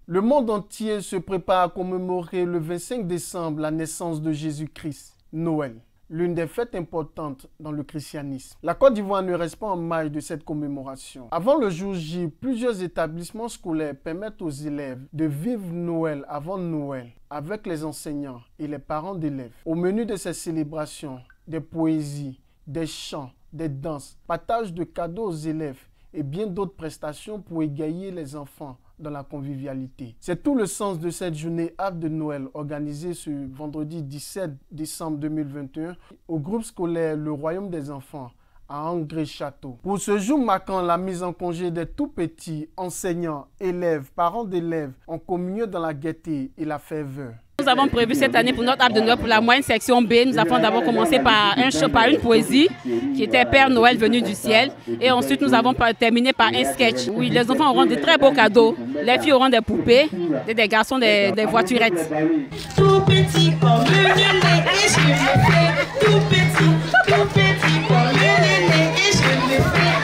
Le monde entier se prépare à commémorer le 25 décembre la naissance de Jésus-Christ, Noël, l'une des fêtes importantes dans le christianisme. La Côte d'Ivoire ne reste pas en marge de cette commémoration. Avant le jour J, plusieurs établissements scolaires permettent aux élèves de vivre Noël avant Noël avec les enseignants et les parents d'élèves. Au menu de ces célébrations, des poésies, des chants, des danses, partage de cadeaux aux élèves et bien d'autres prestations pour égayer les enfants dans la convivialité. C'est tout le sens de cette journée Arbre de Noël organisée ce vendredi 17 décembre 2021 au groupe scolaire Le Royaume des Enfants à Angré-Château. Pour ce jour marquant la mise en congé des tout-petits, enseignants, élèves, parents d'élèves en communion dans la gaieté et la ferveur. Nous avons prévu cette année pour notre Arbre de Noël, pour la moyenne section B, nous avons d'abord commencé par une poésie qui était Père Noël venu du ciel. Et ensuite nous avons terminé par un sketch. Oui, les enfants auront de très beaux cadeaux. Les filles auront des poupées, et des garçons des voiturettes. Tout petit comme le néné et je le fais. Tout petit comme le néné et je le fais.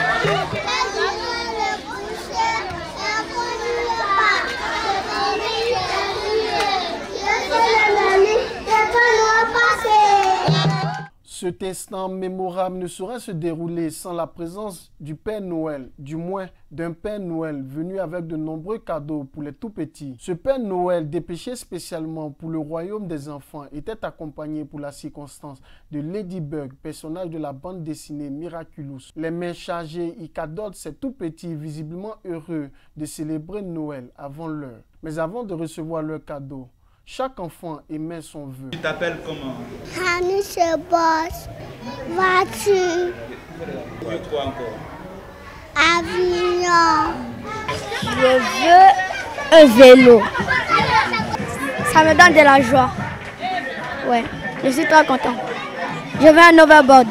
Cet instant mémorable ne saurait se dérouler sans la présence du Père Noël, du moins d'un Père Noël venu avec de nombreux cadeaux pour les tout-petits. Ce Père Noël, dépêché spécialement pour le royaume des enfants, était accompagné pour la circonstance de Ladybug, personnage de la bande dessinée Miraculous. Les mains chargées, il cadeautent ces tout-petits visiblement heureux de célébrer Noël avant l'heure. Mais avant de recevoir leur cadeau, chaque enfant émet son vœu. Tu t'appelles comment? Hanus Boss, voiture. Tu quoi encore? Avion. Je veux un vélo. Ça me donne de la joie. Ouais, je suis très content. Je veux un overboard.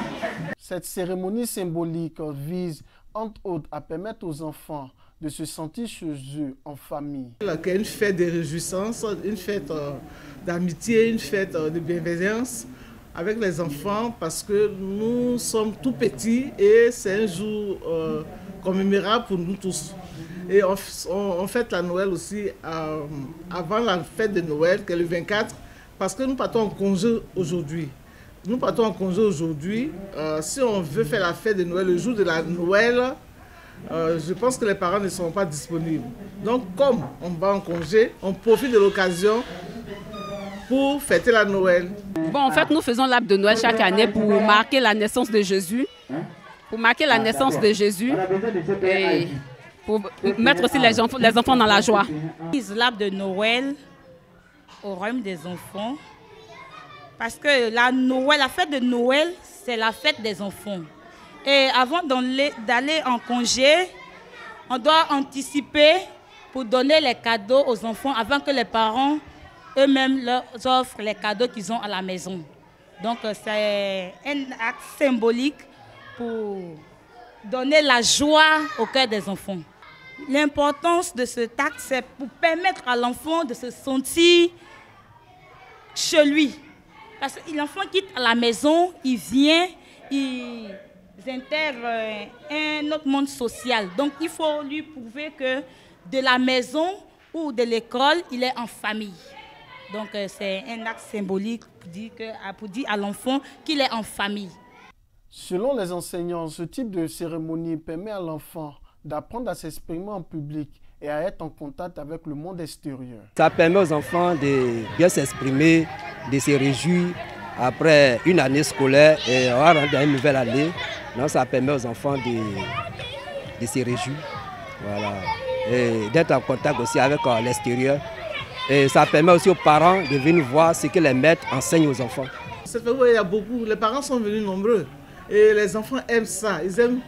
Cette cérémonie symbolique vise, entre autres, à permettre aux enfants de se sentir chez eux en famille. Une fête de réjouissance, une fête d'amitié, une fête de bienveillance avec les enfants parce que nous sommes tout petits et c'est un jour commémorable pour nous tous. Et on fête la Noël aussi avant la fête de Noël, qui est le 24, parce que nous partons en congé aujourd'hui. Nous partons en congé aujourd'hui. Si on veut faire la fête de Noël, le jour de la Noël, je pense que les parents ne seront pas disponibles. Donc, comme on va en congé, on profite de l'occasion pour fêter la Noël. Bon, en fait, nous faisons l'arbre de Noël chaque année pour marquer la naissance de Jésus. Pour marquer la naissance de Jésus et pour mettre aussi les enfants dans la joie. L'arbre de Noël au royaume des enfants. Parce que la fête de Noël, c'est la fête des enfants. Et avant d'aller en congé, on doit anticiper pour donner les cadeaux aux enfants avant que les parents eux-mêmes leur offrent les cadeaux qu'ils ont à la maison. Donc c'est un acte symbolique pour donner la joie au cœur des enfants. L'importance de cet acte, c'est pour permettre à l'enfant de se sentir chez lui. Parce que l'enfant quitte la maison, il vient, il intègre un autre monde social. Donc, il faut lui prouver que de la maison ou de l'école, il est en famille. Donc, c'est un acte symbolique pour dire à l'enfant qu'il est en famille. Selon les enseignants, ce type de cérémonie permet à l'enfant d'apprendre à s'exprimer en public et à être en contact avec le monde extérieur. Ça permet aux enfants de bien s'exprimer, de se réjouir après une année scolaire et on va rentrer dans une nouvelle année. Donc ça permet aux enfants de se réjouir, voilà, et d'être en contact aussi avec l'extérieur. Et ça permet aussi aux parents de venir voir ce que les maîtres enseignent aux enfants. Cette fois, il y a beaucoup, les parents sont venus nombreux et les enfants aiment ça, ils aiment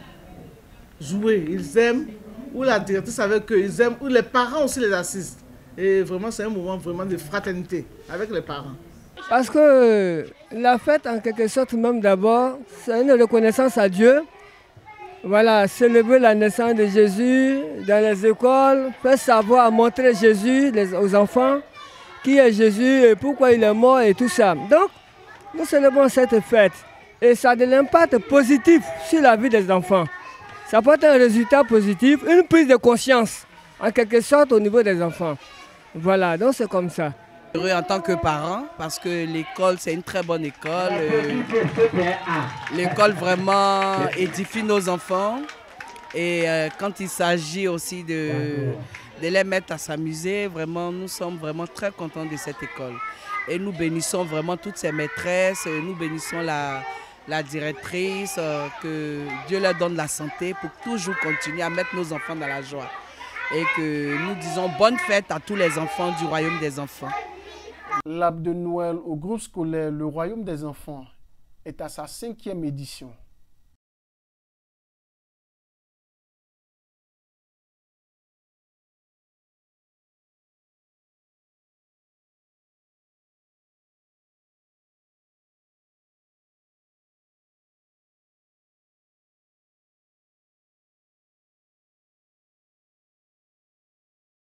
jouer, ils aiment où la directrice avec eux, ils aiment où les parents aussi les assistent. Et vraiment, c'est un moment vraiment de fraternité avec les parents. Parce que la fête, en quelque sorte, même d'abord, c'est une reconnaissance à Dieu. Voilà, célébrer la naissance de Jésus dans les écoles, faire savoir, montrer Jésus aux enfants, qui est Jésus et pourquoi il est mort et tout ça. Donc, nous célébrons cette fête et ça a de l'impact positif sur la vie des enfants. Ça apporte un résultat positif, une prise de conscience, en quelque sorte, au niveau des enfants. Voilà, donc c'est comme ça. Heureux en tant que parent parce que l'école c'est une très bonne école. L'école vraiment édifie nos enfants et quand il s'agit aussi de les mettre à s'amuser, vraiment nous sommes vraiment très contents de cette école. Et nous bénissons vraiment toutes ces maîtresses, nous bénissons la directrice, que Dieu leur donne la santé pour toujours continuer à mettre nos enfants dans la joie. Et que nous disons bonne fête à tous les enfants du Royaume des enfants. L'arbre de Noël au groupe scolaire Le Royaume des enfants est à sa 5e édition.